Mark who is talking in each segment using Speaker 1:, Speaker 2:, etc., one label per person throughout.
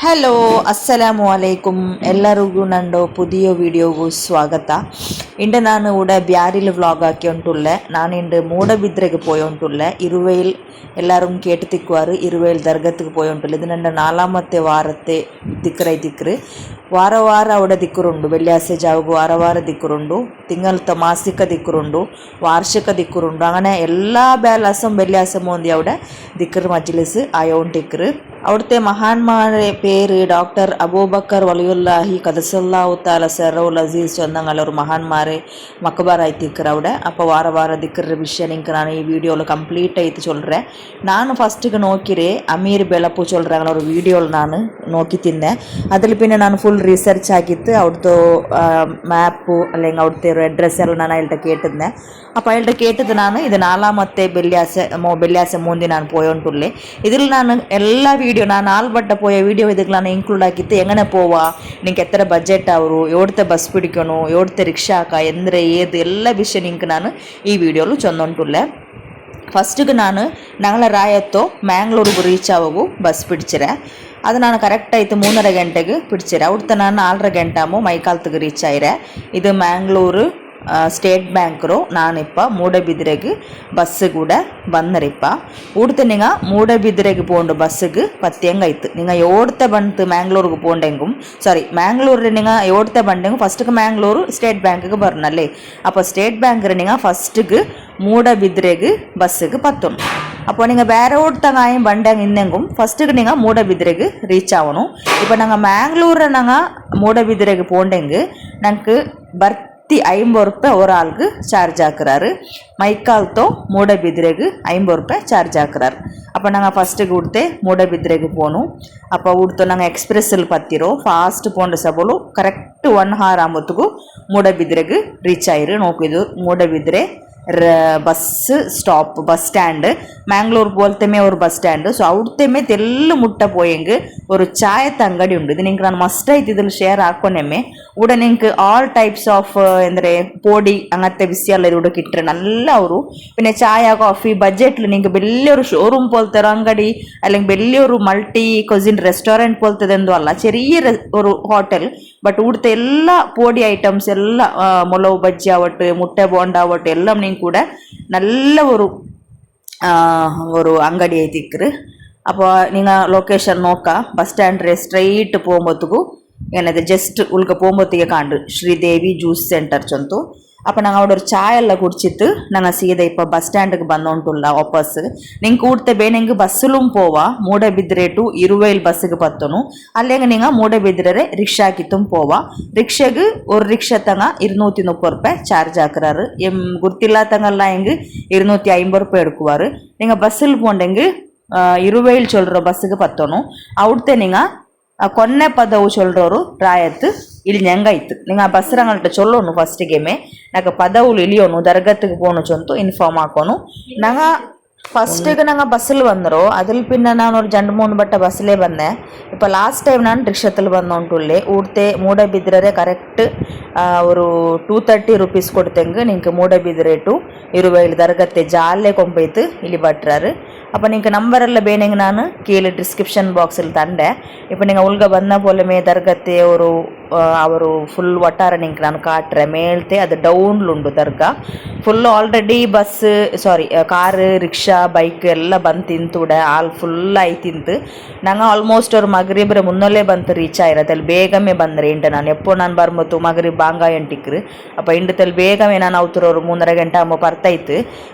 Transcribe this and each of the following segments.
Speaker 1: Hello ಅಸ್ಸಲಾಮು ಅಲೈಕುಮ್ ಎಲ್ಲರಿಗೂ ನಂದು ಪುದಿಯ ವೀಡಿಯೋಗೂ ಸ್ವಾಗತ. ಇಂದು ನಾನು ഇവിടെ ಬ್ಯಾರಿಲ್ ವ್ಲಾಗ್ ആക്കി ഉണ്ടുള്ളേ. நான் இன்று மூடபித்ரைக்கு போயுண்டுள்ளே. ഇരുവയിൽ എല്ലാവരും കേട്ട് തിക്കുവാറ് ഇരുവയിൽ ദർഗത്തുക്ക് പോയുണ്ടുള്ളേ. ഇത് ನನ್ನ ನಾಲ್ಕನೇ ವಾರത്തെ ದಿಕ್ರು ವಾರ ವಾರ അവിടെ ದಿಕ್ಕುರುಂಡು. വെള്ളിയാഴ്ച ജാവുക ವಾರ ವಾರ ದಿಕ್ಕುರುಂಡು. തിങ്കളത്തെ മാസിക ദിക്കുറുണ്ടു, വാർഷിക ദിക്കുറുണ്ടു. അങ്ങനെ എല്ലാ ബേലാസും വെള്ളിയാഴ്ച മോന്തി അവിടെ ദിക്കർ മജ്ലിസ് ആയോണ്ടിക്കറ്. അവിടുത്തെ മഹാന്മാരെ പേര് ഡോക്ടർ അബൂബക്കർ വലിയുല്ലാഹി കദസല്ലാഹു താല സെറൗൽ അസീസ് ചൊന്നങ്ങൾ ഒരു മഹാന്മാരെ മക്കബറായിത്തിക്കറ് അവിടെ. അപ്പോൾ ವಾರ ವಾರ ದಿಕ್ಕರ ವಿಷಯ ನಿಂಗೆ ನಾನು ಈ ವಿಡಿಯೋவில் ಕಂಪ್ಲೀಟ್ ಆಯ್ತು ಚೊಲ್ರೆ. ನಾನು ಫಸ್ಟಿಗೆ ನೋಕಿರೆ ಅಮೀರ್ ಬೆಳಪು ಚೊಲ್றாங்கள ஒரு வீடியோவில் நான் നോക്കി ತಿನ್ನೆ. അതിൽ പിന്നെ ನಾನು ಫುಲ್ ರಿಸರ್ಚ್ ಆಗಿತ್ತು ಅವ್ರದ್ದು ಮ್ಯಾಪು അല്ലെങ്കിൽ അവിടുത്തെ ഒരു അഡ്രസ്സ് എല്ലാം ನಾನು അയാളുടെ കേട്ടിരുന്നെ. അപ്പോൾ അയാളുടെ കേട്ടത് ನಾನು ಇದು നാലാമത്തെ ಬೆಳ್ಳಿಯಾಸೆ ಮುಂದೆ ನಾನು പോയോണ്ടുള്ളേ. ഇതിൽ ನಾನು എല്ലാ വീഡിയോ ನಾನು ആൽബട്ട പോയ വീഡിയോ ഇതിൽ ನಾನು ഇൻക്ലൂഡ് ആക്കിയിട്ട് എങ്ങനെ പോവാ, നിങ്ങൾക്ക് എത്ര ബഡ്ജറ്റ് ಅವರು, ಎವಡത്തെ ಬಸ್ പിടിക്കണോ, ಎವಡത്തെ ರಿಕ್ಷಾ ಆಕ ಎಂದ್ರೆ ಏದು ಎಲ್ಲ ವಿಷಯ ನಿಂಗೆ ನಾನು ಈ ವಿಡಿಯೋಲು ಚೊಂದುಂಟುള്ളೇ. ಫಸ್ಟಿಗೆ ನಾನು ഞങ്ങളെ ರಾಯತ್ತೋ ಮ್ಯಾಂಗ್ಳೂರಿಗೆ ರೀಚ್ ಆವಾಗು ಬಸ್ പിടിച്ചിರೆ. ಅದು ನಾನು ಕರೆಕ್ಟ್ ಆಯಿತು 3:30 ಗಂಟೆಗೆ പിടിച്ചിರೆ. ಅವಿಡ್ತ ನಾನು 4:30 ಗಂಟೆ ಮೈಕಾಲ್ತಿಗೆ ರೀಚ್ ಆಯಿರೆ. ಇದು ಮ್ಯಾಂಗ್ಳೂರು ಸ್ಟೇಟ್ ಬ್ಯಾಂಕ್ರು. ನಾನಿಪ್ಪ ಮೂಡಬಿದ್ರೆಗೆ ಬಸ್ಸು ಕೂಡ ಬಂದರಿಪ್ಪ. ಉಡ್ತ ನಿಂಗ ಮೂಡಬಿದ್ರೆಗೆ പോണ്ട് ಬಸ್ಸಿಗೆ ಪತ್ತೆಂಗಾಯ್ತು. ನಿಂಗ ಎವಡ್ತೆ ಬಂತು ಮ್ಯಾಂಗ್ಳೂರಿಗೆ പോണ്ടെങ്കും ಮ್ಯಾಂಗ್ಳೂರು ನಿಂಗ ಎವಡ್ತೆ ಬಂಡೆಂಗು ಫಸ್ಟಿಗೆ ಮ್ಯಾಂಗ್ಳೂರು ಸ್ಟೇಟ್ ಬ್ಯಾಂಕಿಗೆ ಬರ್ನಲ್ಲೇ. അപ്പോൾ സ്റ്റേറ്റ് ബാങ്കിന് നിങ്ങൾ ഫസ്റ്റിക്ക് മൂടബിദ്രേക്ക് ബസ്സിക്ക് പത്തും. അപ്പോൾ നിങ്ങൾ വേറെ ഓടത്തങ്ങായും ബണ്ടെങ്കിൽ ഇന്നെങ്കും ഫസ്റ്റിക്ക് നിങ്ങൾ മൂടബിദ്രേക്ക് റീച്ച് ആവണം. ഇപ്പോൾ ഞങ്ങൾ മാംഗ്ലൂരിൽ ഞങ്ങൾ മൂടബിദ്രേക്ക് പോണ്ടെങ്കിൽ ഞങ്ങൾക്ക് ₹50 ഒരാൾക്ക് ചാർജ് ആക്കുறாரு. മൈക്കാലത്തോ മൂടബിദ്രേക്ക് ₹50 ചാർജ് ആക്കുறாரு. അപ്പോൾ ഞങ്ങൾ ഫസ്റ്റ് കൂടത്തെ മൂടബിദ്രേക്ക് പോണു. അപ്പോൾ ഇവിടുത്തെ ഞങ്ങൾ എക്സ്പ്രസ്സിൽ പത്തിരോ ഫാസ്റ്റ് പോണ്ട സബോളു കറക്റ്റ് 1 hour ആകുമ്പോഴത്തേക്കും മൂടബിദ്രേക്ക് റീച്ച് ആയിரு. നോക്കിയത് Moodbidri bus stop, bus stand Mangalore പോലത്തെ ഒരു ബസ് സ്റ്റാൻഡ്. സോ അവിടുത്തെ തെല്ല് മുട്ട പോയെങ്കിൽ ഒരു ചായത്തെ ಅಂಗಡಿ ഉണ്ട്. ഇത് നിങ്ങൾക്ക് ನಾನು ಮಸ್ಟ್ ಆಯ್ತು ഇതിൽ ഷെയർ ആക്കണമേ. ഇവിടെ നിങ്ങൾക്ക് ಆಲ್ ಟೈಪ್ಸ್ ಆಫ್ ಎಂದರೆ ಪೋಡಿ അങ്ങനത്തെ വിഷയമെല്ലാം ഇവിടെ കിട്ടുക നല്ല ഒരു. പിന്നെ ചായ ಕಾಫಿ ಬಜೆಟ್ಲು നിങ്ങൾക്ക് വലിയൊരു ഷോറൂം പോലത്തെ ഒരു ಅಂಗಡಿ അല്ലെങ്കിൽ വലിയൊരു മൾട്ടി കൊസിൻ റെസ്റ്റോറൻറ്റ് പോലത്തേതെന്തോ അല്ല, ചെറിയ ഒരു ഹോട്ടൽ. ബട്ട് ഇവിടുത്തെ എല്ലാ പൊടി ഐറ്റംസ് എല്ലാം മുളക് ബജ്ജി ആവട്ടെ മുട്ട ബോണ്ട ആവട്ടെ എല്ലാം നിങ്ങൾ ಕೂಡ நல்ல ஒரு ಅಂಗಡಿ ಐತಿಕ್ರು. അപ്പോൾ നിങ്ങൾ ലൊക്കേഷൻ നോക്കാം. ബസ് സ്റ്റാൻഡ് സ്ട്രೈಟ್ പോകുമ്പോഴത്തേക്കും ಏನದು ಜಸ್ಟ್ ಉಳ್ಕ പോകുമ്പോഴത്തേക്ക് ಕಾಂಡು ಶ್ರೀದೇವಿ ಜ್ಯೂಸ್ ಸೆಂಟರ್ ಚಂತು. അപ്പോൾ ഞങ്ങൾ അവിടെ ഒരു ചായ എല്ലാം കുടിച്ചിട്ട് ഞങ്ങൾ സീത ഇപ്പോൾ ബസ് സ്റ്റാൻഡിಗೆ ಬಂದೊಂಟುಲ್ಲ ವಾಪಸ್. ನಿಂಗೆ ಕೂಡ್ತೆ ಬೇನೆಂಗೆ ಬಸ್ಸಲ್ಲೂ പോവാ. ಮೂಡಬಿದ್ರೆ ಟು ഇരുവയിൽ ಬಸ್ಸಿಗೆ ಪತ್ತನು. അല്ലെങ്കിൽ നിങ്ങൾ ಮೂಡಬಿದ್ರೆ ರಿಕ್ಷಾಕಿತ್ತು പോവാ. ರಿಕ್ಷೆಗೆ ഒരു ರಿಕ್ಷ തങ്ങ ₹230 ചാർജ് ആക്കുறாரு. ಗುರ್ತಿಲ್ಲತಂಗಲ್ಲ ಹೆಂಗೆ ₹250 എടുക്കുവാറ്. നിങ്ങൾ ബസ്സിൽ പോണ്ടെങ്കിൽ ഇരുവയിൽ ചൊല്ലുற ಬಸ್ಸಿಗೆ ಪತ್ತನು. ಅವಿಡ್ತೆ നിങ്ങൾ ಕೊನ್ನೆ ಪದವು ಚೊಲ್ರೋರು ರಾಯತ್ ಇಲ್ಲಿ ಹೆಂಗಾಯ್ತು ನಿಂಗೆ ಆ ಬಸ್ರಂಗಲ್ಟ ಚೊಲ್ಲೋನು ಫಸ್ಟಿಗೆಮೆ ನಾಗ ಪದವುಲು ಇಳಿಯೋನು ದರ್ಗತ್ತಿಗೆ ಪೋನು ಚೊಂತು ಇನ್ಫಾರ್ಮ್ ಹಾಕೋನು. ನಂಗ ಫಸ್ಟಿಗೆ ನಂಗೆ ಬಸ್ಸಿಲ್ ಬಂದರು. അതിൽ പിന്നെ ನಾನು ഒരു 2-3 ಬಟ್ಟ ಬಸ್ಸಲ್ಲೇ ಬಂದೆ. ഇപ്പോൾ ಲಾಸ್ಟ್ ಟೈಮ್ ನಾನು ರಿಕ್ಷಾത്തിൽ ಬಂದೊಂಟುಳ್ಳೆ. ಊಡ್ತೆ ಮೂಡಬಿದ್ರೆ ಕರೆಕ್ಟ್ ഒരു ₹230 കൊടുത്തെങ്കിൽ നിങ്ങൾക്ക് മൂടബിദ്രെ ടു ഇരുവയിൽ ദർഗത്തെ ജാലെ കൊമ്പയ്ത്ത് ಇಲ್ಲಿ ಬಟ್ರಾರು. അപ്പോൾ നിങ്ങൾക്ക് നമ്പറെല്ലാം ಬೇನೆಂಗೆ ನಾನು ಕೀழே ಡಿಸ್ಕ್ರಿಪ್ಷನ್ ಬಾಕ್ಸಲ್ಲಿ ತಂದೆ. ഇപ്പോൾ നിങ്ങൾ ಉಳ್ಗ ಬಂದ പോലെ ದರ್ಗತ್ತೆ ಅವರು ಫುಲ್ ಒಟ್ಟಾರೆ ನಿಂಗೆ ನಾನು ಕಾಟ್ರೆ ಮೇಲ್ತೆ ಅದು ಡೌನ್ಲುಂಡು ದರ್ಗಾ full already bus car rickshaw bike ಎಲ್ಲ ಬಂದು ತಿಂತುಡೆ ಆಲ್ ಫುಲ್ ಆಯ್ತು ತಿಂತು. ನಂಗೆ ಆಲ್ಮೋಸ್ಟ್ ಅವ್ರು ಮಗರಿಬ್ರೆ ಮುನ್ನಲ್ಲೇ ಬಂತು ರೀಚ್ ಆಗಿರತ್ತೆ. ಅಲ್ಲಿ ಬೇಗಮೇ ಬಂದರೆ ಇಂಟ ನಾನು ಎಪ್ಪೋ ನಾನು ಬರ್ಬೋದು ಮಗರಿಬ್ ಬಾಂಗ ಎಂಟಿಕ್ರು. അപ്പോൾ ಇಂಟದಲ್ಲಿ ಬೇಗಮೇ ನಾನು ಅವತರವ್ರು 3:30 ಗಂಟೆ ಆകുമ്പോൾ ಬರ್ತಾಯಿತ್ತು.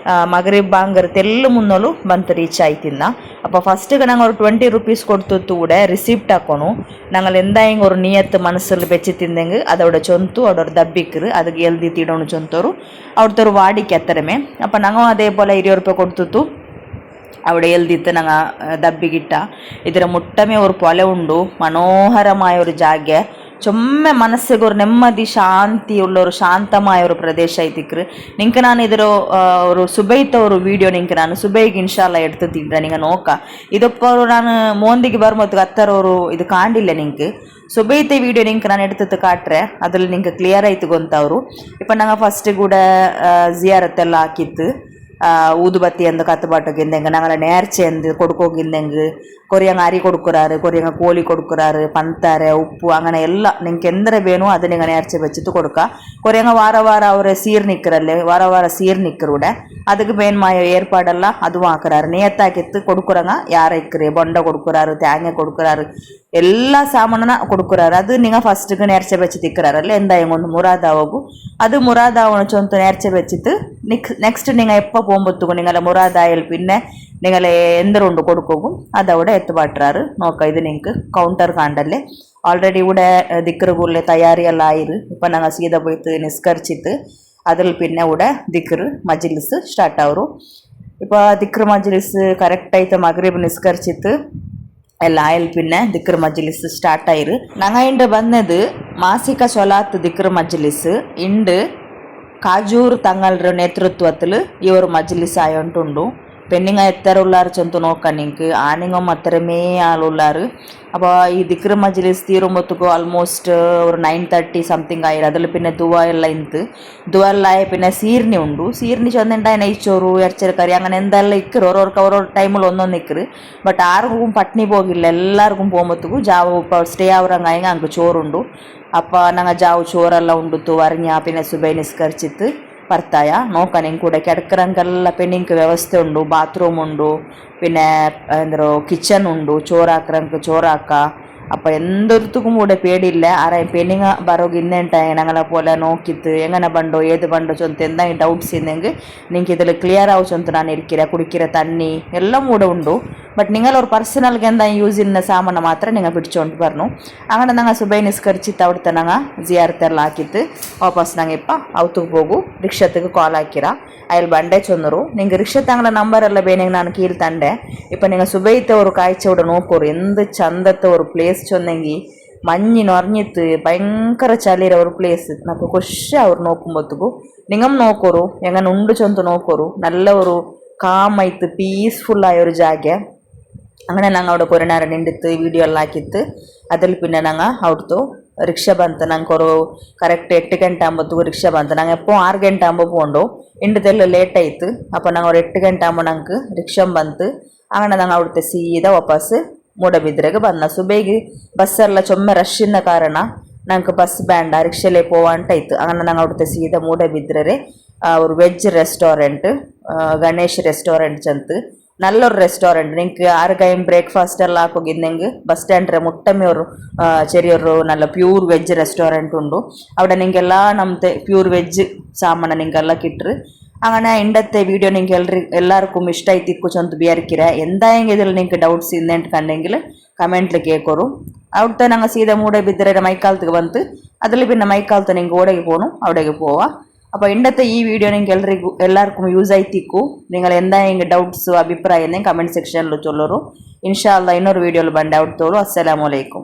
Speaker 1: ಮಗರಿಬ್ ಬಾಂಗರ್ ತೆಲ್ಲು ಮುನ್ನಲು ಬಂತು ರೀಚ್ ಆಯ್ತಿನ್ನ. അപ്പോൾ ഫസ്റ്റിಗೆ ഞങ്ങൾ ഒരു ₹20 കൊടുത്തു കൂടെ റിസിപ്റ്റ് ആക്കണു. ഞങ്ങൾ എന്തായെങ്കിൽ ഒരു നിയത്ത് മനസ്സിൽ വെച്ച് തിന്നെങ്കിൽ അതവിടെ ചൊന്തു അവിടെ ഒരു ദബ്ബിക്കറ് ಅದಕ್ಕೆ ಎಲ್ದಿ ತಿಡೋನು ಚೊಂತವರು ಅವ್ರದ್ದು ವಾಡಿಕೆ ಎತ್ತರಮೇ. അപ്പോൾ ഞങ്ങൾ അതേപോലെ ₹20 കൊടുത്തു അവിടെ എഴുതിയിട്ട് ഞങ്ങൾ ദബ്ബിക്കിട്ട. ಇದರ മുട്ടമേ ഒരു പൊല ഉണ്ടു, മനോഹരമായ ഒരു ಜಾಗ. ചുമ്മാ മനസ്സിಗೆ ഒരു ನೆಮ್ಮದಿ ಶಾಂತಿಯುಳ್ಳ ഒരു ಶಾಂತമായ ഒരു ಪ್ರದೇಶ ಐತಿಕ್ರು. ನಿಂಗೆ ನಾನು ಇದರ ഒരു ಸುಬೈತ ഒരു വീഡിയോ ನಿಂಗೆ ನಾನು ಸುಬೈಗೆ ಇನ್ಶಾಲ್ಲ ಎಡ್ತಿದ್ರೆ ನಿಂಗೆ ನೋಕ. ಇದೊಪ್ಪರು ನಾನು ಮೋಂದಿಗೆ ಬರ್ಬೋದು ಹತ್ತರವರು ಇದು ಕಾಣಿಲ್ಲ ನಿಂಗೆ ಸುಬೈತೆ வீடியோ ನಿಂಗೆ ನಾನು ಎಡ್ತದ್ದು ಕಾಟ್ರೆ ಅದ್ರಲ್ಲಿ ನಿಂಗೆ ಕ್ಲಿಯರ್ ಆಯ್ತು ಗೊಂತವರು. ಇಪ್ಪ ನಂಗೆ ಫಸ್ಟ್ ಕೂಡ ಜಿಯಾರತ್ತೆಲ್ಲ ಹಾಕಿತ್ತು. ஊதுபத்தி அந்த கத்துப்பாட்டுக்கு நாங்கள் நேர்ச்சி அந்த கொடுக்கோகிந்தெங்கு கொரியங்க அரி கொடுக்குறாரு கொரியங்க கோழி கொடுக்குறாரு பந்தரை உப்பு അങ്ങനെ எல்லாம் நீங்கள் எந்த வேணும் அது நீங்கள் நேர்ச்சி வச்சுட்டு கொடுக்க கொரியங்க வார அவரை சீர் நிற்கிறல்ல வார சீர் நிற்கிறோட அதுக்கு மேன்மாய ஏற்பாடெல்லாம் அதுவும் ஆக்குறாரு நேத்தாக்கித்து கொடுக்குறங்க யாரைக்கு பொண்டை கொடுக்குறாரு தேங்காய் கொடுக்குறாரு எல்லா சாமானா கொடுக்குறாரு ಅದು நீங்கள் ಫಸ್ಟ್ಗೆ ನೇರ್ಚೆ ಬೆಚ್ಚಿ ತಿಕ್ಕರಾರಲ್ಲ ಎಂದಾಯಂಗೆ ಒಂದು ಮುರಾದಾವಗು ಅದು ಮುರಾದಾವನ ಚೊಂತು ನೇರ್ಚೆ ಬೆಚ್ಚಿತ್ತು ನೆಕ್ಸ್ಟ್ നിങ്ങൾ എപ്പോൾ പോകുമ്പോഴത്തേക്കും നിങ്ങളെ മുറാദായൽ പിന്നെ നിങ്ങൾ എന്തുണ്ട് കൊടുക്കും അതവിടെ എത്തുപാട്ടാറ് നോക്കാം ഇത് നിങ്ങൾക്ക് കൗണ്ടർ കാണ്ടല്ലേ ആൾറെഡി ഇവിടെ ദിക്കറുകളിലെ തയ്യാറിയെല്ലാം ആയിരു ഇപ്പം ഞങ്ങൾ സീത പോയിട്ട് നിസ്കരിച്ചിട്ട് അതിൽ പിന്നെ ഇവിടെ ദിക്കറ് മജ്ലിസ് സ്റ്റാർട്ട് ആവും ഇപ്പോൾ ദിക്കറ് മജ്ലിസ് കറക്റ്റായിട്ട് മഗ്രിബ് നിസ്കരിച്ചിട്ട് ಎಲ್ಲ ಆಯಲ್ ಪಿನ್ನೆ ದಿಕ್ರ್ ಮಜ್ಲಿಸ್ ಸ್ಟಾರ್ಟ್ ಆಯಿರು ನಂಗ ಇಂಡು ಬಂದದು ಮಾಸಿಕ ಸೊಲಾತ್ ದಿಕ್ರ್ ಮಜ್ಲಿಸ್ ಇಂಡು ಕಾಜೂರ್ ತಂಗಲ್ರ ನೇತೃತ್ವത്തിൽ ಈ ഒരു മജ്ലിസ് ആയോണ്ടുണ്ടു പെണ്ണിങ്ങ എത്ര ഉള്ളാറ് ചെന്തു നോക്കാൻ നിങ്ങൾക്ക് ആണിങ്ങം അത്രമേ ആളുള്ളാറ് അപ്പോൾ ഈ ദിക്ർ മജ്ലിസ് തീരുമ്പോഴത്തേക്കും ആൾമോസ്റ്റ് ഒരു 9:30 സംതിങ് ആയിരം അതിൽ പിന്നെ ദുവ എല്ലാം ഇന്ന് ദുവ എല്ലാം ആയ പിന്നെ സീർണി ഉണ്ട് സീർണി ചെന്നിട്ടായ നെയ്ച്ചോറ് ഇറച്ചിക്കറി അങ്ങനെ എന്തെല്ലാം ഇക്കറ് ഓരോ ടൈമിൽ ഒന്നൊന്ന് ഇക്കറ് ബട്ട് ആർക്കും പട്ടിണി പോകില്ല എല്ലാവർക്കും പോകുമ്പോഴത്തേക്കും ജാവ് ഇപ്പോൾ സ്റ്റേ ആവുറങ്ങായെങ്കിൽ ഞങ്ങൾക്ക് ചോറുണ്ട് അപ്പോൾ ഞങ്ങൾ ജാവ് ചോറെല്ലാം ഉണ്ടുത്തു വരഞ്ഞ പിന്നെ സുബൈ നിസ്കരിച്ചിട്ട് ಬರ್ತಾಯ ನೋಕ ನಿಂಗೆ ಕೂಡ ಕೆಡಕರಂಗೆಲ್ಲ ಪೆಣ್ಣಿಂಗ್ ವ್ಯವಸ್ಥೆ ಉಂಡು ಬಾತ್ರೂಮ್ ಉಂಡು പിന്നെ ಎಂದರು ಕಿಚನ್ ಉಂಡು ചോറാക്കറಂക്ക് ചോറാക്ക അപ്പോൾ എന്തൊരുത്തുക്കും കൂടെ പേടിയില്ല ആരെയും പെണ്ണിങ്ങ ബറോഗ് ഇന്നേണ്ടായ ഞങ്ങളെ പോലെ നോക്കിത്ത് എങ്ങനെ ബണ്ടോ ഏത് ബണ്ടോ ചൊന്ത് എന്തെങ്കിലും ഡൗട്ട്സ് ഇന്നെങ്കിൽ നിങ്ങൾക്ക് ഇതിൽ ക്ലിയർ ആവും ചൊന്ത് ನಾನು ಇರ್ಕಿರ ಕುಡಿಕಿರ ತಣ್ಣಿ എല്ലാം കൂടെ ಉಂಡು ಬಟ್ നിങ്ങൾ ഒരു ಪರ್ಸನಲ್ಗೆ എന്തായാലും യൂസ് ചെയ്യുന്ന സാമാന മാത്രം നിങ്ങൾ പിടിച്ചോണ്ട് പറഞ്ഞു അങ്ങനെ ഞങ്ങൾ സുബൈ നിസ്കരിച്ചിട്ട് അവിടുത്തെ ഞങ്ങൾ ജിയാറത്തെല്ലാം ആക്കിയിട്ട് വാപ്പസ് ഞങ്ങൾ ഇപ്പം ഔത്തുക്ക് പോകും റിക്ഷത്തേക്ക് ಕಾಲ್ ಹಾಕಿರ അതിൽ ಬಂಡೆ ಚೊಂದರು ನಿಂಗೆ ರಿಕ್ಷಾ ತಂಗಳ ನಂಬರ್ ಎಲ್ಲ ಬೇನೆಗೆ ನಾನು ಕೀಲ್ ತಂಡೆ ಇപ്പം നിങ്ങൾ സുബൈത്തെ ഒരു കാഴ്ച ഇവിടെ നോക്കോರು എന്ത് ചന്തത്തെ ഒരു പ്ലേസ് ചൊന്നെങ്കിൽ മഞ്ഞ് നിറഞ്ഞിട്ട് ഭയങ്കര ചളിയുടെ ഒരു പ്ലേസ് നമുക്ക് ಖುಷಿ ಅವ್ರು നോക്കുമ്പോഴത്തേക്കും നിങ്ങൾ നോക്കോರು എങ്ങനെ ഉണ്ട് ചൊന്ത് നോക്കോರು നല്ല ഒരു കാമായിട്ട് പീസ്ഫുള്ളായ ഒരു ജാഗ അങ്ങനെ ഞങ്ങൾ അവിടെ കുറേ നേരം നിണ്ടിത്ത് വീഡിയോ എല്ലാം ಹಾಕಿತ್ತು അതിൽ പിന്നെ ഞങ്ങൾ അവിടുത്തെ ರಿಕ್ಷಾ ಬಂತು ನಂಗೆ ഒരു ಕರೆಕ್ಟ್ 8 ಗಂಟೆ ಆകുമ്പോഴത്തേക്കും ರಿಕ್ಷಾ ಬಂತು ನಂಗೆ ಎಪ್ಪೋ 6 ಗಂಟೆ ಆകുമ്പോൾ പോകണ്ടോ ಇಂಡದೆಲ್ಲ ಲೇಟ್ ಆಯಿತು അപ്പോൾ ഞങ്ങൾ ഒരു 8 ಗಂಟೆ ആകുമ്പോൾ ഞങ്ങൾക്ക് ರಿಕ್ಷಾ ಬಂತು അങ്ങനെ ഞങ്ങൾ അവിടുത്തെ സീദಾ ವಾಪಸ್ ಮೂಡಬಿದ್ರೆಗೆ ಬಂದ ಸುಬೇಗಿ ಬಸ್ಸೆಲ್ಲ ಚೊಮ್ಮೆ ರಶ್ಶಿನ ಕಾರಣ ನಂಗೆ ಬಸ್ ಬೇಡ ರಿಕ್ಷಾಲೇ പോവാണ്ടായിತು അങ്ങനെ ഞങ്ങൾ അവിടുത്തെ സീദಾ മൂടಬಿದ್രെ ഒരു വെജ് റെസ്റ്റോറൻറ്റ് ഗണേഷ് റെസ്റ്റോറൻറ്റ് ചെന്ന് നല്ലൊരു റെസ്റ്റോറൻറ്റ് നിങ്ങൾക്ക് ആർക്കായും ബ്രേക്ക്ഫാസ്റ്റ് എല്ലാം ആക്കുകയെങ്കിൽ ബസ് സ്റ്റാൻഡിലെ മുട്ടമേ ഒരു ചെറിയൊരു നല്ല പ്യൂർ വെജ് റെസ്റ്റോറൻറ്റ് ഉണ്ട് അവിടെ നിങ്ങൾക്കെಲ್ಲ ನಮ್ಮದು ಪ್ಯೂರ್ ವೆಜ್ ಸಾಮಾನು ನಿಂಗೆಲ್ಲ ಕಿಟ್ರು അങ്ങനെ ഇണ്ടത്തെ വീഡിയോ നിങ്ങൾക്ക് എല്ലാവർക്കും ഇഷ്ടമായി തിക്കുച്ചൊന്ന് വിചാരിക്കിര എന്തായെങ്കിൽ ഇതിൽ നിങ്ങൾക്ക് ഡൗട്ട്സ് ഇന്നേട്ട് കണ്ടെങ്കിൽ കമൻറ്റിൽ കേൾക്കോറും അവിടുത്തെ ഞങ്ങൾ സീത മൂടಬಿದ್ರೆ മൈക്കാലത്തേക്ക് വന്ന് അതിൽ പിന്നെ മൈക്കാലത്ത് നിങ്ങൾക്ക് ഓടേക്ക് പോകണം അവിടേക്ക് പോവാം അപ്പോൾ ഇണ്ടത്തെ ഈ വീഡിയോ നിങ്ങൾക്ക് എല്ലാവർക്കും യൂസ് ആയിത്തിക്കു നിങ്ങൾ എന്തായെങ്കിൽ ഡൗട്ട്സ് അഭിപ്രായം കമൻറ്റ് സെക്ഷനിൽ ചൊല്ലರು ഇൻഷാ അല്ലാഹ് ಇನ್ನೊരു വീഡിയോയിൽ ಬಂಡೆ ಔಟ್ತೋಳು ಅಸ್ಸಲಾಮು ಅಲೈಕುಂ